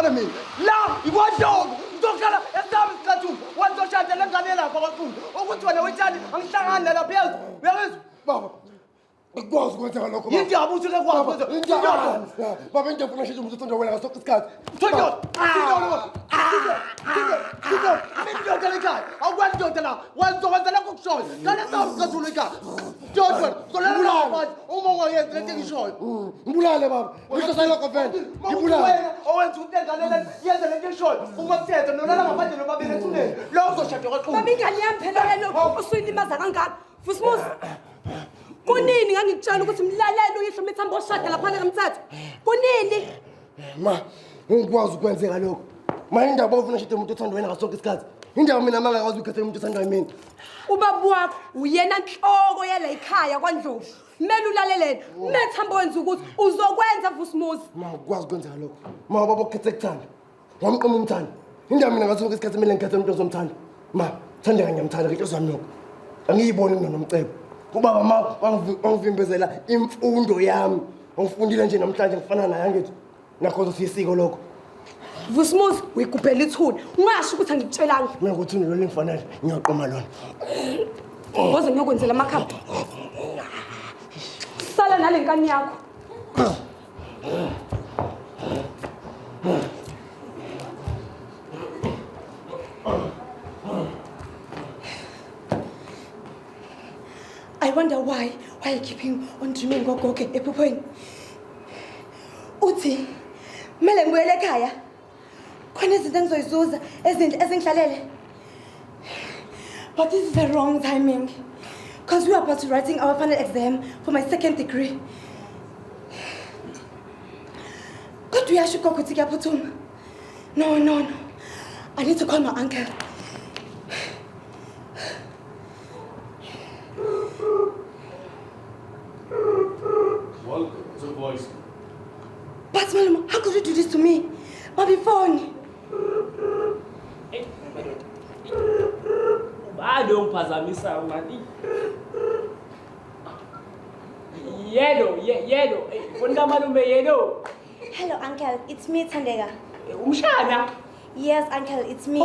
ngicale mina la ikwadongo ngizokhala esami isikhathi wanzoshada lengane lapha kakhulu ukuthi wena wethani angihlangana lapha uyezwa baba ikwazi ukwenza lokho baba yini yabuthi ke kwazi baba into ufuna nje umuntu uthanda wena ngaso isikhathi thonyo Mindoda lekhaya awukwazi ndoda la wanzokwenza lokho kushoyo ngale sawu kathulu ekhaya Jodwa zolela lapha uma ungayenza lento engishoyo ngibulale baba uyisho lokho vele ngibulale owenza utengalele yenza lento engishoyo uma kuthethe nolala ngaphandle nobabili ethuneni lo uzoshada kwaqhuma baba ingane yami phela lo usuyilimaza kangaka Vusimuzi kunini ngangikutshela ukuthi mlalelo uyihlo mithambo oshada lapha ngemthatha kunini ma ngikwazi ukwenzeka lokho ma indaba ufuna shade umuntu othanda wena ngaso isikhathi indaba mina mangakwazi ukukhetha umuntu othandwa yimi ubaba wakho uyena inhloko yala ekhaya kwaNdlovu kumele ulalelele methambo wenza ukuthi uzokwenza Vusimuzi ma ukwazi ukwenzeka lokho ma ubaba ukhethe ekuthanda wamqoma umthanda indaba mina ngaso isikhathi mina ngikhethe umuntu ozomthanda ma thanda kanye ngiyamthanda ke inhloso yami lokho angiyiboni mina nomcebo ubaba ma wangivimbezela imfundo yami ngifundile nje namhlanje ngifana naye angithi nakho siyisiko lokho Vusimuzi uyiguphela ithuna ungasho ukuthi angikutshelanga mina ukuthi lo lingifanele ngiyaqoma lona ngoze ngiyokwenzela amakhapha sala nalenkani yakho I wonder why you keeping on dreaming gogoke ephuphweni uthi mele ngibuyele ekhaya khona izinto engizoyizuza ezingihlalele but this is the wrong timing because we are about to writing our final exam for my second degree kodwa uyasho gogo ukuthi kuyaphuthuma no I need to call my uncle Voice. But Malama, how could you do this to me? Baby phone. I don't phazamisa mani. Yellow. Funda malume yellow. Hello uncle, it's me Thandeka. Umshana. Yes uncle, it's me.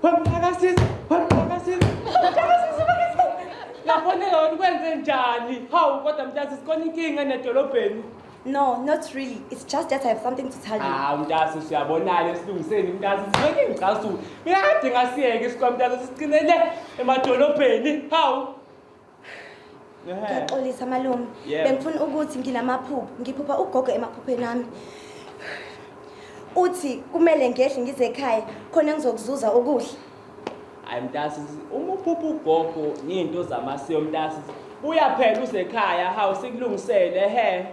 Phakasis. Ngabonela ukwenze njani? Hawu kodwa mntasi sikona inkinga nedolobheni. No, not really. It's just that I have something to tell you. Mntasi siyabonana esilungiseni mntasi sibeke ngicasuku. Mina kade ngasiyeke isikwa mntasi sicinele emadolobheni. Hawu. Ngiyaxolisa malume. Bengifuna ukuthi nginamaphupho, ngiphupha ugogo emaphupheni ami. Uthi kumele ngehle ngize ekhaya khona ngizokuzuza okuhle. Hayi mntasi uma uphupha ugogo into zamasiko mntasi buya phela usekhaya hawu sikulungisele he.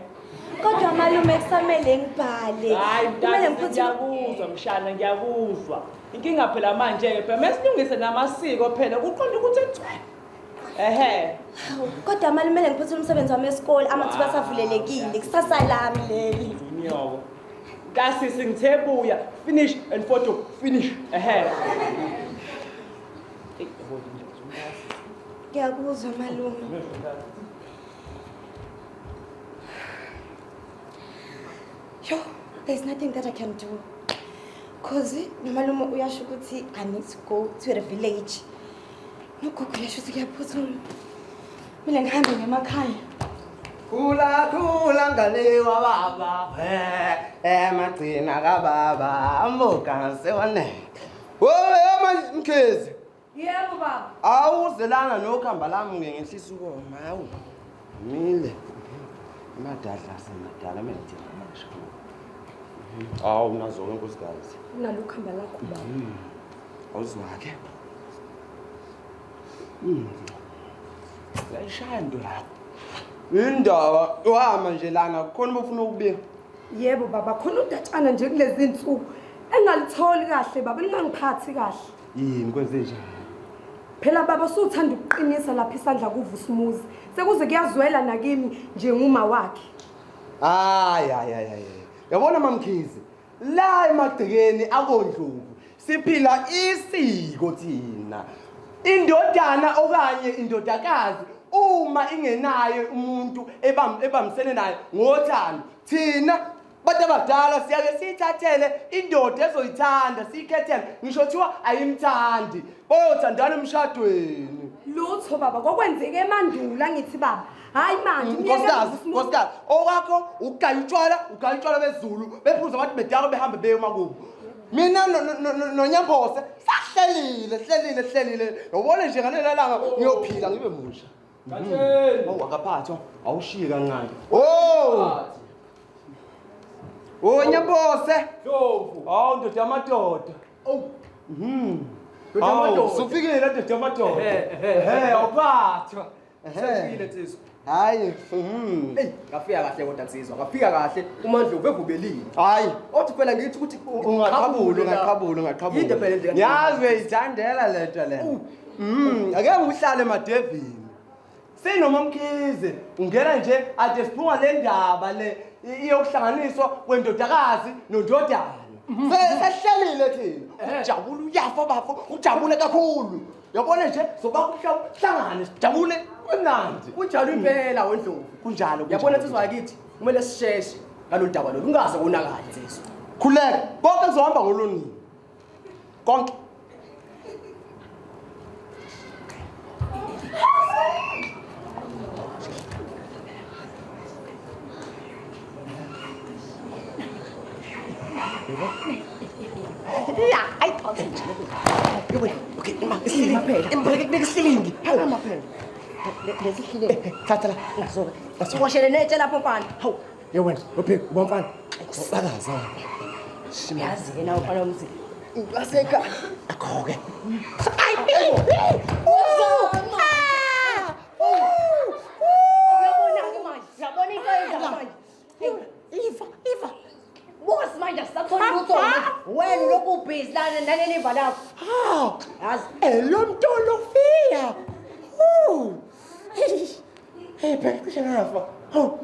Kodwa malume kusamele ngibhale. Kumele ngiyakuzwa mshana ngiyakuzwa. Inkinga phela manje ke phela mesilungise namasiko phela kuqonda ukuthi ethwe. Kodwa malume ngiphethe umsebenzi wami esikole amathuba asavulelekile kusasa lami leli. Nyoko. Kasi singithe finish and photo finish. Ngiyakuzwa malume. Yo, there's nothing that I can do. Cause malume uyasho ukuthi I need to go to the village. Nogogo yasho ukuthi kuyaphuthuma. Mina ngihambe ngemakhaya. Khula ngane wa baba emagcina kababa amboka sewone manje mkhezi Yebo baba awuzelana nokhamba lami ngehlisa ukoma hawu mile amadadla semadala menze amasha nazo nkosikazi nalokhamba lakho baba awuzwake yayishaya into lapho indaba uhamba nje lana khona bofuna ukubika Yebo baba khona udatshana nje kulezi insuku engalitholi kahle baba lingangiphathi kahle yini kwenze njani phela baba usuthanda ukuqinisa lapha isandla kuVusimuzi sekuze kuyazwela nakimi nje nguma wakhe yabona mamkhizi la emagcekeni akondlovu siphila isiko thina indodana okanye indodakazi uma ingenayo umuntu ebamsene naye ngothando thina Bantu abadala siyake siyithathele indoda ezoyithanda siyikhethele ngisho kuthiwa ayimthandi bayothandana emshadweni. Lutho baba kwakwenzeke emandulo ngithi baba. Hayi manje Nkosikazi okwakho ukugaya utshwala bezulu bephuza abantu bedaka behambe beye emakubo. Mina noNyambose sahlelile yobona nje ngalela langa ngiyophila ngibe musha. Katheni Wakaphathwa awushiye kancane. Nyambose Dlovu ndoda yamadoda. Ndoda yamadoda Sufikile ndoda yamadoda. Awuphathwa. Sefile Nsizwa Hayi. Ngafika kahle kodwa Nsizwa ngafika kahle uMandlovu bevubelile Hayi. othi phela ngithi ukuthi Ungaqhabula. Yinde phela nje Yazi uyithandela lento lena. Ake ngihlale emadevini. Sinoma Mkhize ungena nje ade siphunga le ndaba le iyokuhlanganiswa kwendodakazi nondodana. Sehlalile thina. Ujabula uyafa bafo, ujabule kakhulu. Yabona nje sobakuhlangane sijabule kumnandi. kunjalo impela weNdlovu Kunjalo. yabona Nsizwa yakithi kumele sisheshe ngalolu daba lolu ungaze konakala Nsizwa. Khuleka konke kuzohamba ngolonini. Konke. Ya, ay thought nje. Okay, isilingi. Hamba phela. Lesihlile. Thatha la. Ngazoba. Siwashele netshe lapho mfana. Hawu, yewena, upheke ubamfana. Sakaza. Yazi yena ufana umzi. Ngaseka. Akho-ke. Uyabona into eyenza manje. Iva. Boss manje asathola lutho wena lokhu ubhizi lana naneniva lapho. Yazi Lo mntolo fia. Phela cishe ngafa. Hawu.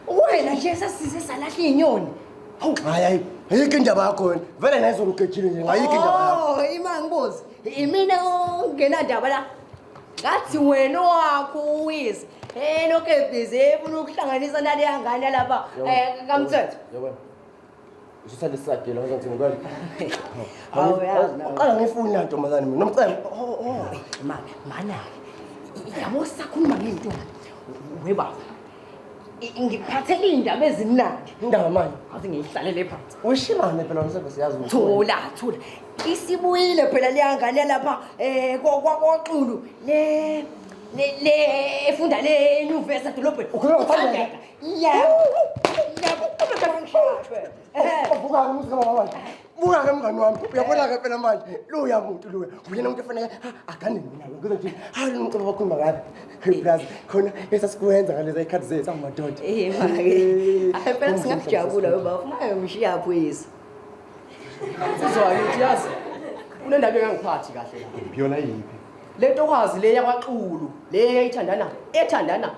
wena nje sasize salahla inyoni. Hayi, ayikho indaba yakho wena. Vele nayizolugejile nje, ayikho indaba yakho. Ima ngibuzi. Imina ongenandaba la. Ngathi wena wakho uwizi. Lokho busy efuna ukuhlanganisa nale yangane lapha kaMthetho. Yabona. Usithanda isagela ngathi ngibani. Hawu yazi nawe. Uqala ngifuna ntombazane mina nomcebo. Mana. Yabo sakhuluma ngentombi. Weba. Ngiphathele indaba ezimnandi. Indaba manje. Athi ngiyihlalele phansi. Ushimane phela umsebenzi siyazi. Thola. Isibuyile phela leyangane lapha kwaXulu. Le efunda le university edolobheni. Ukhuluma ngothandeka. Yebo. Ngishashwe. Uvuka umuzika mama. Buka ke mngani wami. Uyabona ke phela manje. Luya muntu luya. Uyena umuntu efanele agane mina. Ngoba nje hayi umculo wakhuluma ngathi. Plus khona esasikwenza ngalezi ikhathi zethu amadoda. Make. Phela singakujabula weba. Ufuna ngishiya phwezi. Nsizwa yakithi yazi unendaba engangiphathi kahle la. Iyona yipi? Le ntokwazi le yakwaXulu le ethandana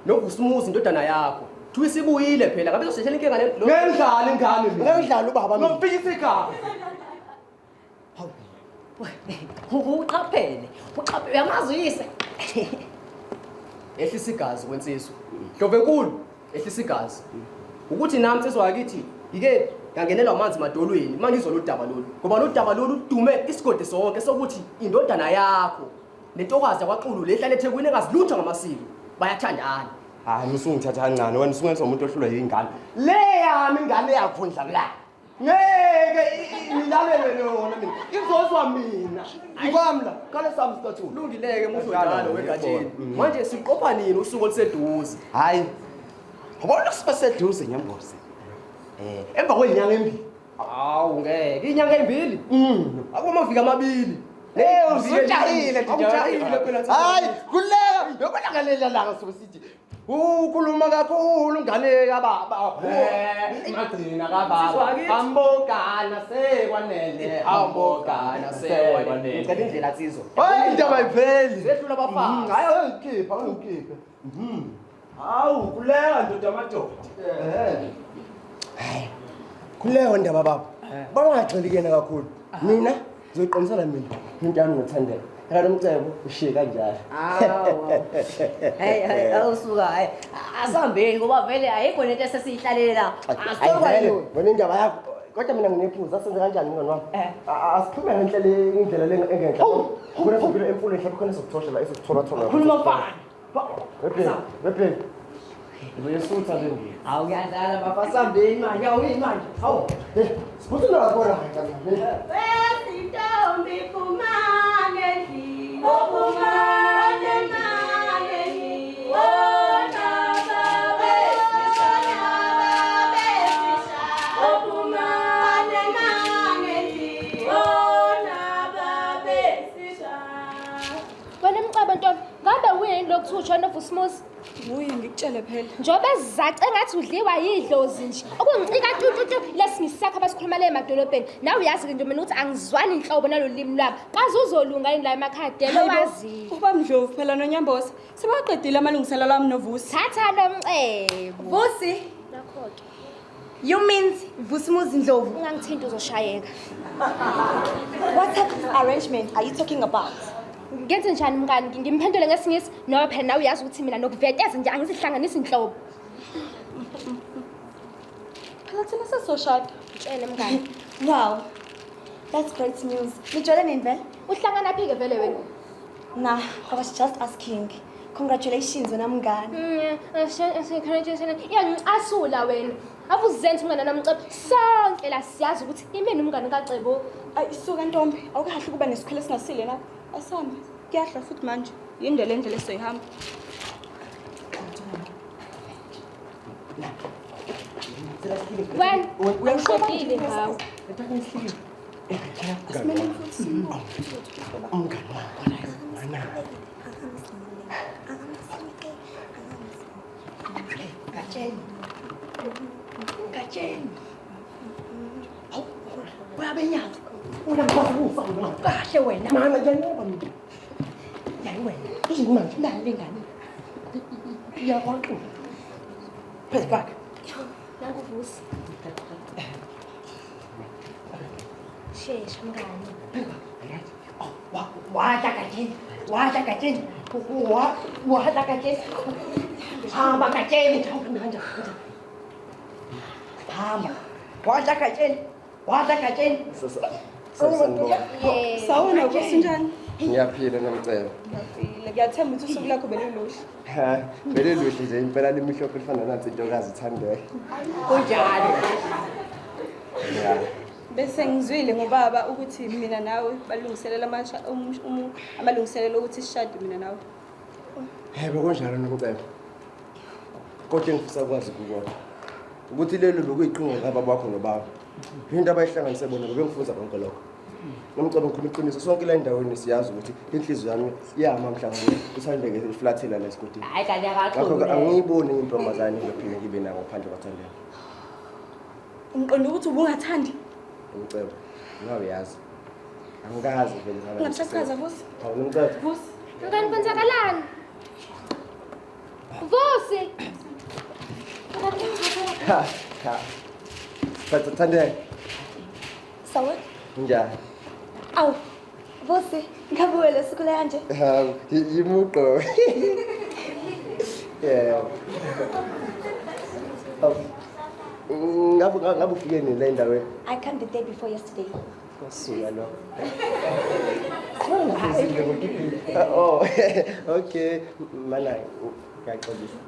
noVusumuzi indodana yakho thi isibuyile phela ngabe uzoseshela inkinga le Ngiyidlala ingane mina. Ngiyidlala ubaba mina. ngomfikisa igama. Uqaphele uyamazi uyise. Ehlisa igazi kwensizwa Dlovenkulu ehlisa igazi ukuthi nami Nsizwa yakithi yike ngangenelwa amanzi madolweni manje izolo udaba lolu ngoba lo daba lolu dume isigodi sonke sokuthi indodana yakho nentokazi yakwaXulu lehlala eThekwini engazilutho ngamasiko bayathandana. Hayi usungithatha kancane wena usungenza umuntu ohlulwa yingane. Le yami ingane yakho ndla la. Ngeke ngilalele yona mina. Izozwa mina. Ikwami la. Kale sami sithathu. Lungileke muhle njalo wegatsheni. Manje siqopha nini usuku oluseduze? Hayi. Ubona sibaseduze Nyambose. Emva kwenyanga embili. Hawu ngeke inyanga embili. Akumaviki amabili. Usujahile phela. Hayi, kuleka yobona ngalela la ngosithi. Ukhuluma kakhulu ngane kababa. Magcina kababa. Ambogana sekwanele. Ambogana sekwanele. Ngicela indlela Nsizwa. Hayi indaba ipheli. Sehlula abafazi. Hayi ngikhipha. Hawu kuleka ndoda amadoda. Hayi. Kuleyo ndaba baba. Bangagxili kena kakhulu. Mina ngizoqinisela mina into yami ngothandeka. Kanti umcebo ushiye kanjalo. Hey awusuka hayi asihambeni ngoba vele ayikho lento esesiyihlalele la asithoka yona Wena indaba yakho kodwa mina nginephuza senze kanjani mngani wami? Asikhulume indlela le engenhla. Kuna sibile emfuleni mhlawumbe khona sokuthosha la esokuthola thola. khuluma mfana Wepe. Uyesutha le ngiyo. awuyadlala bafasihambeni manje awuyini manje hawu Sibuthi la khona. Wesitombi kumane ndini okumane nane ndini ona babe okumane nane ndini ona babe Wena mqaba ntombi, ngabe uyini lokuthu uJohn Vusmusi? Uye ngikutshele phela. Njobe zace ngathi udliwa yidlozi nje. Okungicika tututu lesingisakha basikhuluma le emadolobheni. Nawe uyazi nje mina ukuthi angizwani inhlobo nalolimi lwabo. Qaze uzolunga yini la emakhadeni owazi. Uba Mdlovu phela noNyamboza. Sebaqedile amalungiselelo lami noVusi. Thatha lo mcebo. Vusi, Nakho-ke. you means Vusumuzi Ndlovu. Ungangithinta uzoshayeka. What type of arrangement are you talking about? Ngenze njani mngani? Ngimphendule ngesingisi noma phela nawe uyazi ukuthi mina nokuveteza nje angizihlanganisi inhlobo. Phela thina sesoshada. Tshele mngani. Wow. That's great news. Nijole nini vele? Uhlangana phi ke vele wena? Nah, I was just asking. Congratulations wena mngani. Asula wena. Abuzenze mngani namcebo. Sonke la siyazi ukuthi imini umngani kaCebo. Ay suka ntombi, awukahle kuba nesikhwele singasile na. Asambe. Kuyahla futhi manje. Yindlela endlela esoyihamba. Wena uyashokile ngawe. Gatsheni hawu uyabenyanga kahle wena Mama yanoma mina. yayi wena Yini manje? lale ngane Iyakwaxu. phezu kwakhe Nangu Vusi. Shesha mngani. wahla gatsheni wahla gatsheni hamba gatsheni hamba wahla gatsheni Sawona kusinjani? Ngiyaphila namcebo. Ngiyafile. Ngiyathemba ukuthi usuku lakho beluluhle. Vele luhle nje impela limihlobo lifana nansi intokazi ithandwe. kunjalo Ya. Bese ngizwile ngobaba ukuthi mina nawe balungiselela amalungiselelo ukuthi sishade mina nawe. Yebo konjalo nomcebo. Kodwa ngifisa ukwazi ukubona ukuthi lelo bekuyiqhinga ngaba bakho nobaba. Into abayihlanganise bona bebengifunza konke lokho. Nomcebo ngikhuluma iqiniso sonke la endaweni siyazi ukuthi inhliziyo yami yama mhlawumbe uthandeke iflathela la esikotini. hayi kanti Ngakho akaqhubile angiyiboni intombazane ngiphinde ngibe nawo phandle kwathandela. Ngiqonda ukuthi ubungathandi. Umcebo ngawe yazi angikazi vele sana Ungasachaza Vusi. hawu nomcebo Vusi. Mngani kwenzakalani? Vusi. ha Phatha thandela Sawa. njani Aw. Vusi, ngabuye lesikole kanje. hawu yimuqo yeah ngabe ufike nini la endaweni I can't be there before yesterday. Suka lo. Oh, okay. Mana ngiyaqolisa.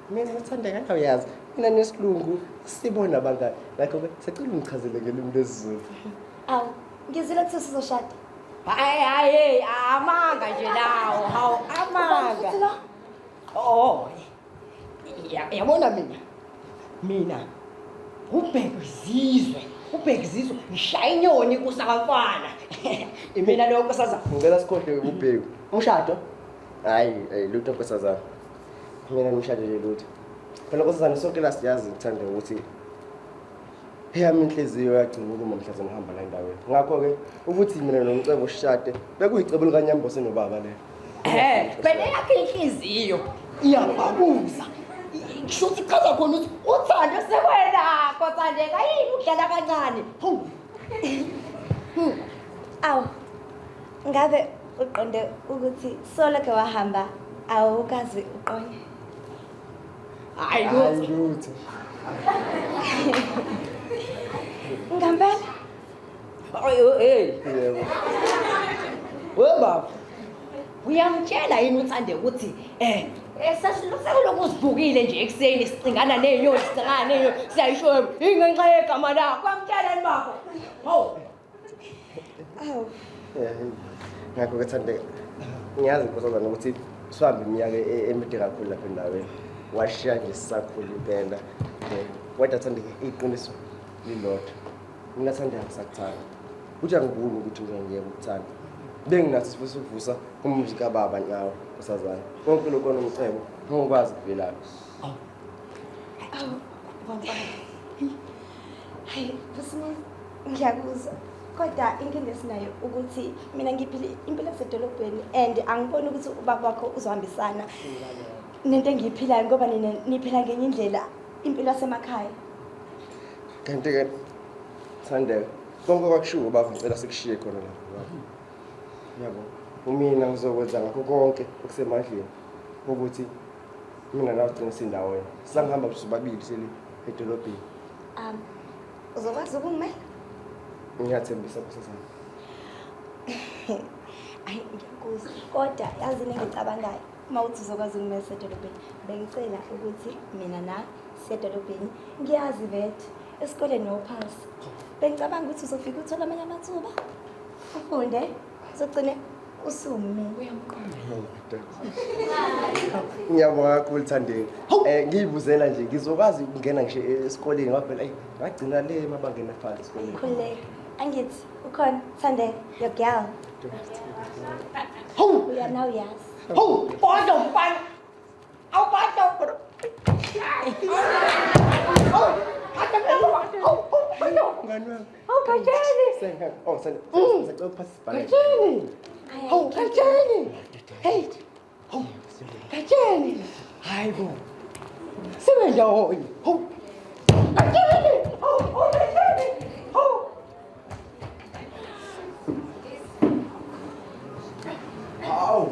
Mina ngithanda kanti uyazi. Mina nesilungu sibona abangani. Ngakho ke sicela ungichazele ngelimi lesizulu. Aw, ngizile ukuthi sizoshada. hayi amanga nje nawo hawu amanga oh yabona mina ubhekizizwe ngishaya inyoni kusakafana imina lokho saza Ngicela sikhohle ubheku. Umshado? Hayi, lutho nkosazana. Mina ngimshade nje lutho. Phela nkosazana sonke la siyazi ngithanda ukuthi eyami inhliziyo yagcina ukuma mhlazana ngihamba la endaweni. Ngakho ke ukuthi mina nomcebo sishade bekuyicebo likanyambosi nobaba le. bene yakhe inhliziyo iyababuza ngisho ukuthi chaza khona ukuthi uthando sekwena kothandeka yini udlala kancane Aw. Ngabe uqonde ukuthi solokhe wahamba awukazi uqonye. Hayi lutho. Ngempela? Yebo. Webaba. Uyamtshela yini uthande ukuthi sesiloku sivukile nje ekseni sicingana nenyoni sicingana nenyoni siyayisho ingenxa yegama lakho. Uyamtshela yini baba? Hawu. Awu. Ngakho ke Thande ngiyazi nkosazana ukuthi sihambe iminyaka emide kakhulu lapha endaweni. Washiya nje sisakhula impela. Kodwa Thande iqiniso lilodwa. Mina Thande angisakuthanda. Uthi angiboni ukuthi ngiyeke ukuthanda. Benginathi sifisa ukuvusa umuzi kababa nyawo nkosazana. Konke lokho nomcebo ngokwazi kuvelaphi. Awu. Bamba. Hayi, kusimo ngiyakuzwa. Kodwa inkinga esinayo ukuthi mina ngiphila impilo yasedolobheni and angiboni ukuthi ubaba wakho uzohambisana nento engiyiphilayo ngoba nina niphila ngenye indlela impilo yasemakhaya. Kanti ke Thande konke kwakushiwo baba ngicela sikushiye khona lapho. Yabo. Umina ngizokwenza ngakho konke okusemandleni ukuthi mina nawe sigcine sindawo. Sangihamba sobabili seli edolobheni. Uzokwazi ukungimela? Ngiyathembisa nkosazana. Hayi ngiyakuzwa. Kodwa yazi nengicabangayo mawuthi uzokwazi ukungimela esedolobheni. Bengicela ukuthi mina na esedolobheni ngiyazi vethu esikoleni nophasi. Bengicabanga ukuthi uzofika uthola amanye amathuba. Ufunde uzogcine usumi. Ngiyabonga kakhulu Thandeni. Ngiyibuzela nje ngizokwazi ukungena ngisho esikoleni ngoba phela ngagcina le mabangena aphansi esikoleni. Khuleka. Angithi ukhona Thande your girl. Hawu uya now yazi. Hawu, kodwa mfana. Awubadla. Ngani wami? Hawu kajeni. Sengeke. Oh, sengicela ukuphasa isibhakede. Kajeni. Hawu kajeni. Hey. Hawu. Kajeni. Hayibo. Sibenza hoyi. Hawu. Kajeni. Hawu, kajeni. Hawu. Hawu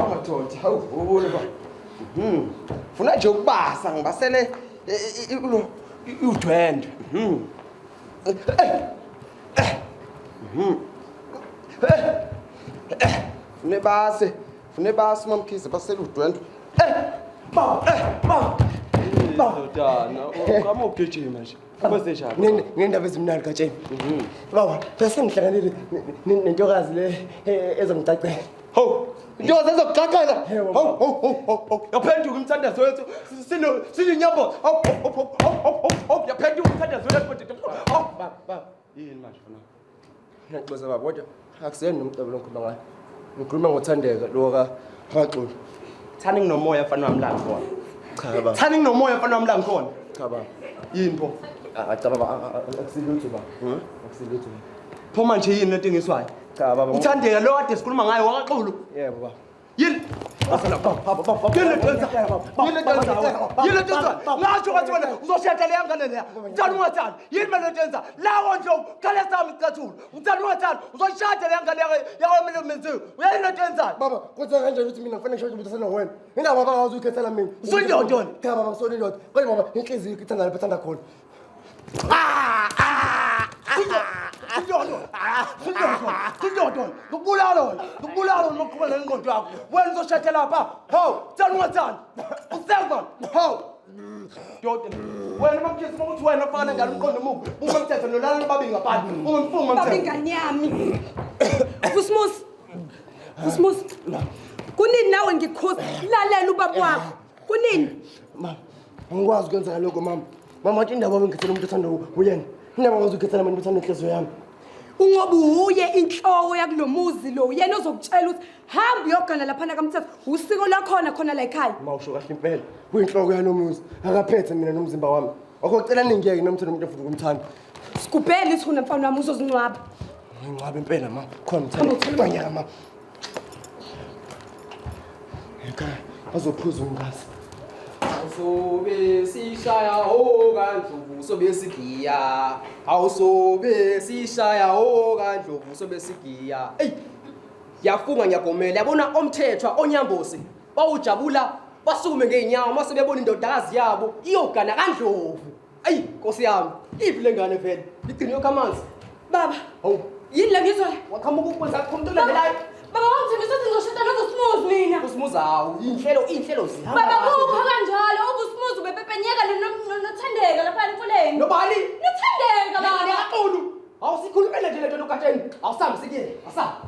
madoda, hawu ubona. Funa nje ukubasa ngibasele udwendwe. Fune base mamkhize basele udwendwe. Baba. Dana, ukama ugijima nje. Kuba njani? Ngendaba ezimnandi katsheni. Baba, bese ngihlanganele nentokazi le ezongicacela. Ho, njoze ezokucacela. Ho. Yaphenduka umthandazo wethu. Sininyambo. Ho. Yaphenduka umthandazo wethu. Baba. Yini manje fana? Ngixoxa baba, kodwa akuseni nomcebo lonkhuluma ngayo. Ngikhuluma ngothandeka lo kaXulu. Thani nginomoya mfana wami la ngkhona. Cha baba. Thani nginomoya mfana wami la ngkhona. Cha baba. Yini pho? Cha baba, akusilutho baba. Akusilutho. Pho manje yini lento engiswayo? Cha baba. Uthandeka lo kade sikhuluma ngaye wakaXulu. Yebo baba. Yini? Asala baba. Yini lenza? Ngasho kwathi wena uzoshada le yangane leya. Uthanda ungathanda. Yini manje lenza? Lawo nje khale sami sicathula. Uthanda ungathanda. Uzoshada le yangane yakwamele menziwe. Uyayini lento yenzayo? Baba, kwenza kanjani ukuthi mina kufanele ngishode ubuthana wena? Indaba baba ngazi ukhethela mina. Usuyindoda. Cha baba, ngisonindoda. Kodwa baba, inhliziyo ithanda lapha ethanda khona. Sindodo. Ngokubulala nokuqhubela ingqondo yakho. Wena uzoshada lapha. Hawu, thanda ungathanda. Usekhona. Hawu. Dodo. Wena makuthi ukuthi wena ofana ngalo umqondo omubi. Uma mthetho nolala babili ngaphandle. Ungimfunga mthetho. Babingani yami. Fusmus. Kunini nawe ngikhosi lalela ubaba wakho. Kunini? Mama, angikwazi ukwenza lokho mama. Mama, athi indaba ngithela umuntu othanda uyena. Indaba ngazi ukhethela mina uthanda inhliziyo yami. Ungobuye inhloko yakulomuzi lo yena ozokutshela ukuthi hamba uyogana lapha kaMthetho usiko lakhona khona la ekhaya. Mawusho kahle impela. Kuyinhloko yalomuzi. Akaphethe mina nomzimba wami. Akocela ningiyeke nomthando umuntu ofuna ukumthanda. Sikubhele ithuna mfana wami uzozincwaba. Ngicwabe impela mama. Khona umthando banyaka mama. Ekhaya bazophuza ungazi. Awusobe sishaya okandlovu sobe sigiya. Awusobe sishaya okandlovu sobe sigiya. Ey. Ngiyafunga ngiyagomela yabona omthethwa onyambosi bawujabula basukume ngeenyawo mase bebona indodakazi yabo iyogana kaNdlovu. Ayi Nkosi yami, iphi lengane vele? Igcine yokho amanzi. Baba, Hawu, yini la ngizwa? waqhamuka ukwenza khona ulandelayo. Baba wangithembisa ukuthi ngizoshada noZusumuzi mina. Usimuza hawu, inhlelo zihamba. Baba kukho kanjalo, uZusumuzi ubepepenyeka noThandeka lapha emfuleni. Nobani? noThandeka baba. Yaqulu. Awusikhulumele nje lento lokatsheni. Awusambi sikile. Asamba.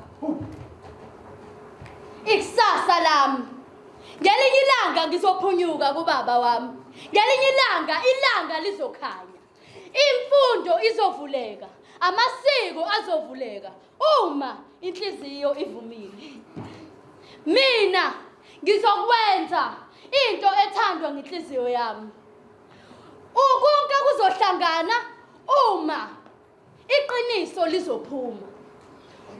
Ikusasa lami. Ngelinye ilanga ngizophunyuka kubaba wami. Ngelinye ilanga lizokhanya. Imfundo izovuleka, amasiko azovuleka uma inhliziyo ivumile. Mina ngizokwenza into ethandwa ngenhliziyo yami. Ukonke kuzohlangana uma iqiniso lizophuma.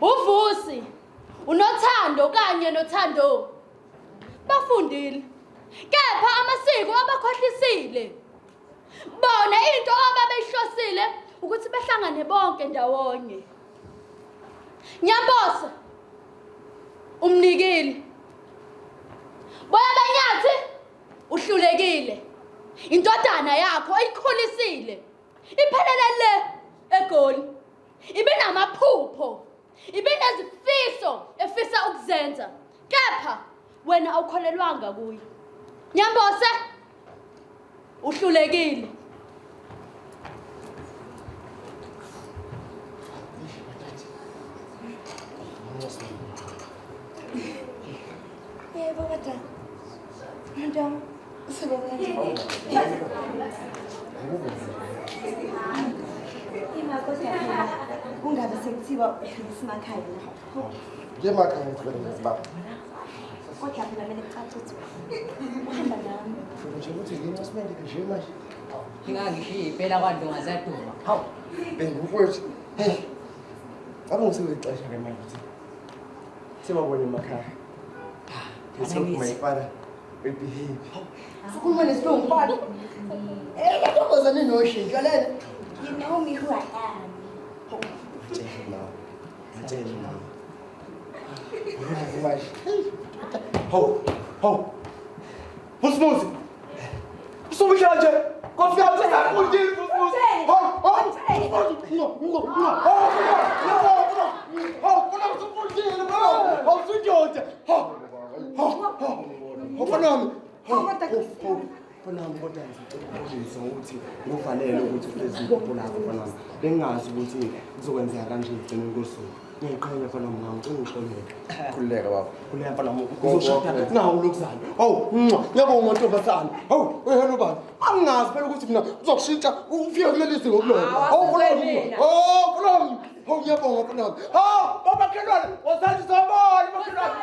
Uvusi, unothando kanye nothando bafundile. Kepha amasiko abakhohlisile. Bona into ababeyihlosile ukuthi behlangane bonke ndawonye. Nyambosa umnikile. Boya Banyathi uhlulekile. Indodana yakho ayikholisile. Iphelele le eGoli. Ibe namaphupho. Ibe nezifiso efisa ukuzenza. Kepha wena awukholelwanga kuye. Nyambosa uhlulekile. Yebo baba. Nto sebenza. Kodwa kungabe sekuthiwa isimakhaya la. Ngemakhaya ngicela baba. Kodwa phela kumele kucace ukuthi uhamba nami. Nje ukuthi ngine asimende nje manje. Ngingangishiya impela kwadlunga zaduma. Hawu, bengufowethu. Hey. Abongisewe ixesha ke manje. Sibabone emakhaya. Ngizokuma ifana. Behave. Sukhuluma nesilungu bani? Ntombazane noshintsho lena. You know me who I am. Ngitshela nawe. Manje. Ho. Usimuzi. Usubisha nje. Kofi yami sesakudini usimuzi. Fanami kodwa ngicela ukuthi ngofanele ukuthi ufeze iphupho lakho fanami. Bengazi ukuthi kuzokwenzeka kanje egcineni kosuku. Ngiyayiqhenya fanami ngami ngicela ngixolele. Khululeka baba. Khululeka fanami uzoshada nawo lokuzana. Hawu, ngiyabonga ntombazana. Hawu, wena ubani? Angazi phela ukuthi mina uzokushintsha ufike kuleli zinga kulona. Hawu fanami. Hawu fanami. Hawu ngiyabonga fanami. Hawu baba Khelwane, wazali zabona baba Khelwane.